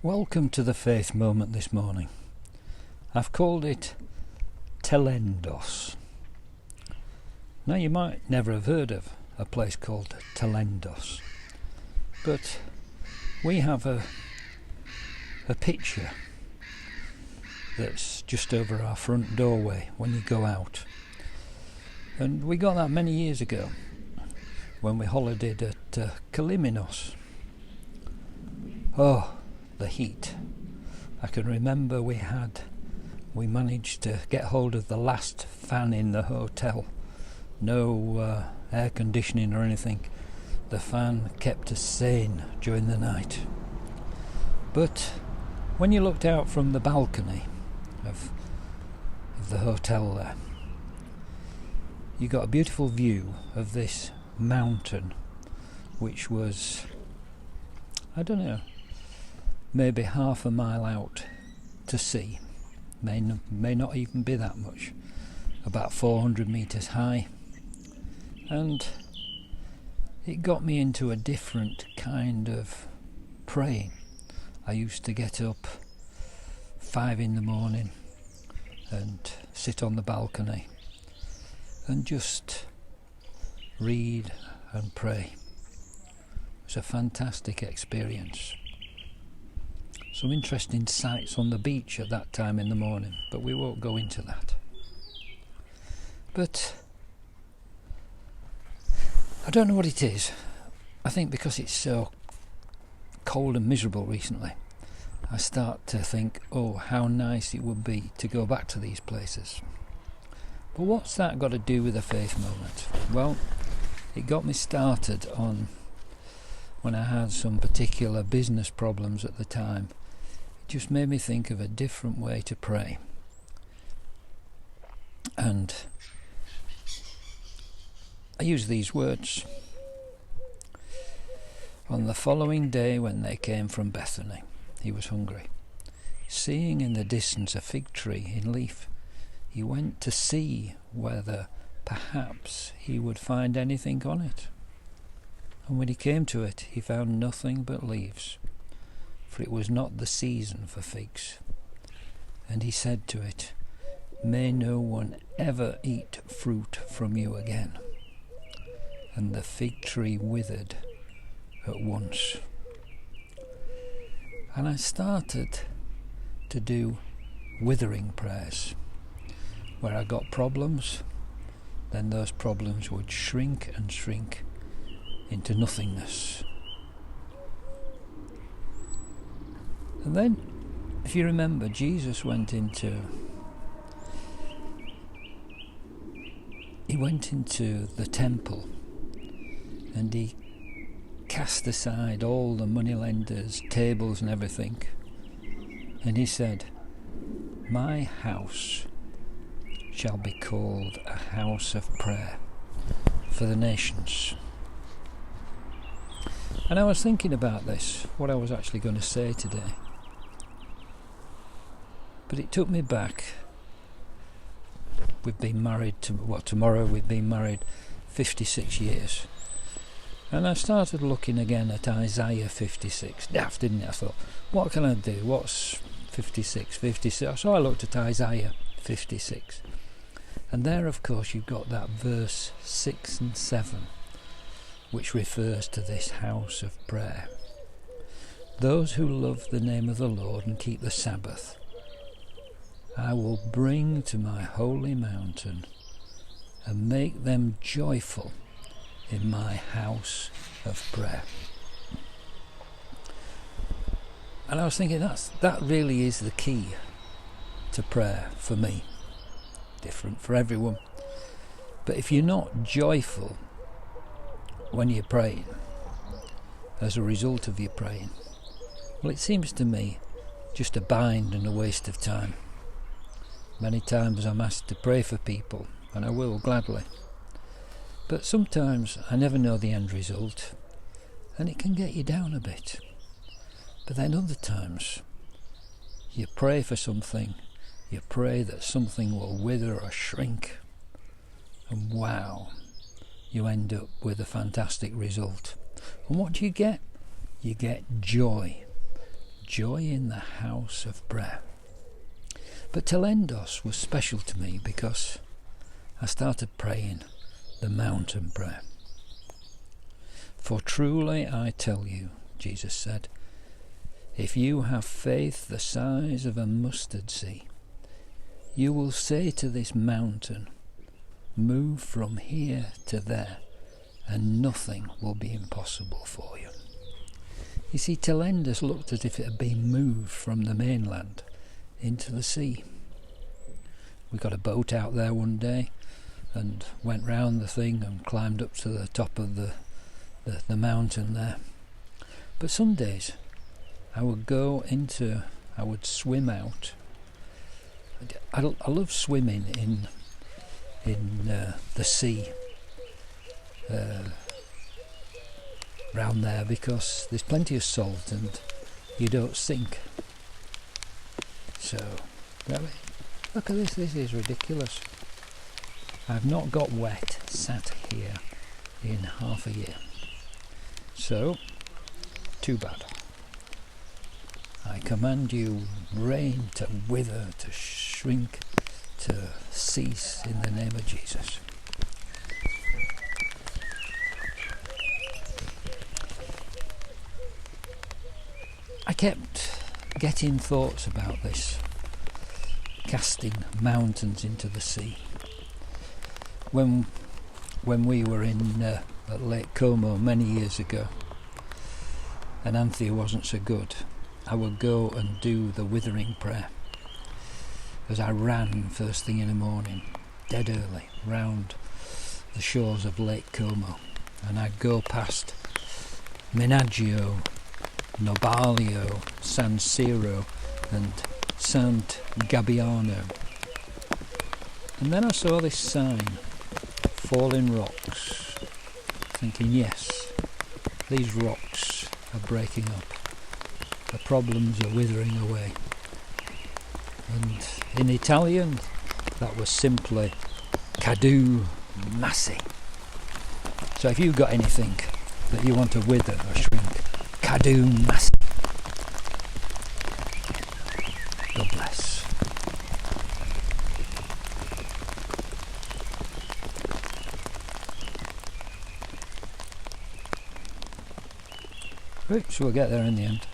Welcome to the faith moment this morning. I've called it Telendos. Now you might never have heard of a place called Telendos, but we have a picture that's just over our front doorway when you go out. And we got that many years ago when we holidayed at Kaliminos. Oh, the heat. I can remember we managed to get hold of the last fan in the hotel. No air conditioning or anything. The fan kept us sane during the night. But when you looked out from the balcony of the hotel there, you got a beautiful view of this mountain, which was, I don't know, maybe half a mile out to sea. May not even be that much. About 400 metres high. And it got me into a different kind of praying. I used to get up 5 in the morning and sit on the balcony and just read and pray. It was a fantastic experience. Some interesting sights on the beach at that time in the morning, but we won't go into that. But I don't know what it is. I think because it's so cold and miserable recently, I start to think, oh, how nice it would be to go back to these places. But what's that got to do with a faith moment? Well, it got me started on when I had some particular business problems at the time. It just made me think of a different way to pray. And I use these words. On the following day when they came from Bethany, he was hungry. Seeing in the distance a fig tree in leaf, he went to see whether perhaps he would find anything on it. And when he came to it, he found nothing but leaves, for it was not the season for figs. And he said to it, "May no one ever eat fruit from you again." And the fig tree withered at once. And I started to do withering prayers, where I got problems, then those problems would shrink and shrink into nothingness. And then, if you remember, Jesus went into the temple, and he cast aside all the moneylenders' tables and everything, and he said, "My house shall be called a house of prayer for the nations." And I was thinking about this, what I was actually going to say today. But it took me back. We've been married tomorrow we've been married 56 years. And I started looking again at Isaiah 56. Daft, didn't it? I thought, what can I do? What's 56? So I looked at Isaiah 56. And there, of course, you've got that verse 6 and 7, which refers to this house of prayer. Those who love the name of the Lord and keep the Sabbath, I will bring to my holy mountain and make them joyful in my house of prayer. And I was thinking that really is the key to prayer for me. Different for everyone. But if you're not joyful when you're praying, as a result of your praying, well, it seems to me just a bind and a waste of time. Many times I'm asked to pray for people, and I will gladly. But sometimes I never know the end result, and it can get you down a bit. But then other times, you pray for something, you pray that something will wither or shrink, and wow, you end up with a fantastic result. And what do you get? You get joy. joy in the house of prayer. But Telendos was special to me because I started praying the mountain prayer. For truly I tell you, Jesus said, if you have faith the size of a mustard seed, you will say to this mountain, move from here to there, and nothing will be impossible for you. You see, Telendos looked as if it had been moved from the mainland into the sea. We got a boat out there one day and went round the thing and climbed up to the top of the mountain there. But some days I would swim out. I love swimming in the sea round there because there's plenty of salt and you don't sink. So, look at this is ridiculous. I've not got wet sat here in half a year. So, too bad. I command you, rain, to wither, to shrink, to cease in the name of Jesus. I kept getting thoughts about this, casting mountains into the sea. When we were at Lake Como many years ago, and Anthea wasn't so good, I would go and do the withering prayer as I ran first thing in the morning, dead early, round the shores of Lake Como, and I'd go past Menaggio, Nobalio, San Siro and Sant Gabbiano. And then I saw this sign, falling rocks, thinking, yes, these rocks are breaking up. The problems are withering away. And in Italian, that was simply cadu massi. So if you've got anything that you want to wither or shrink, cadu massi. God bless. Right, so we'll get there in the end.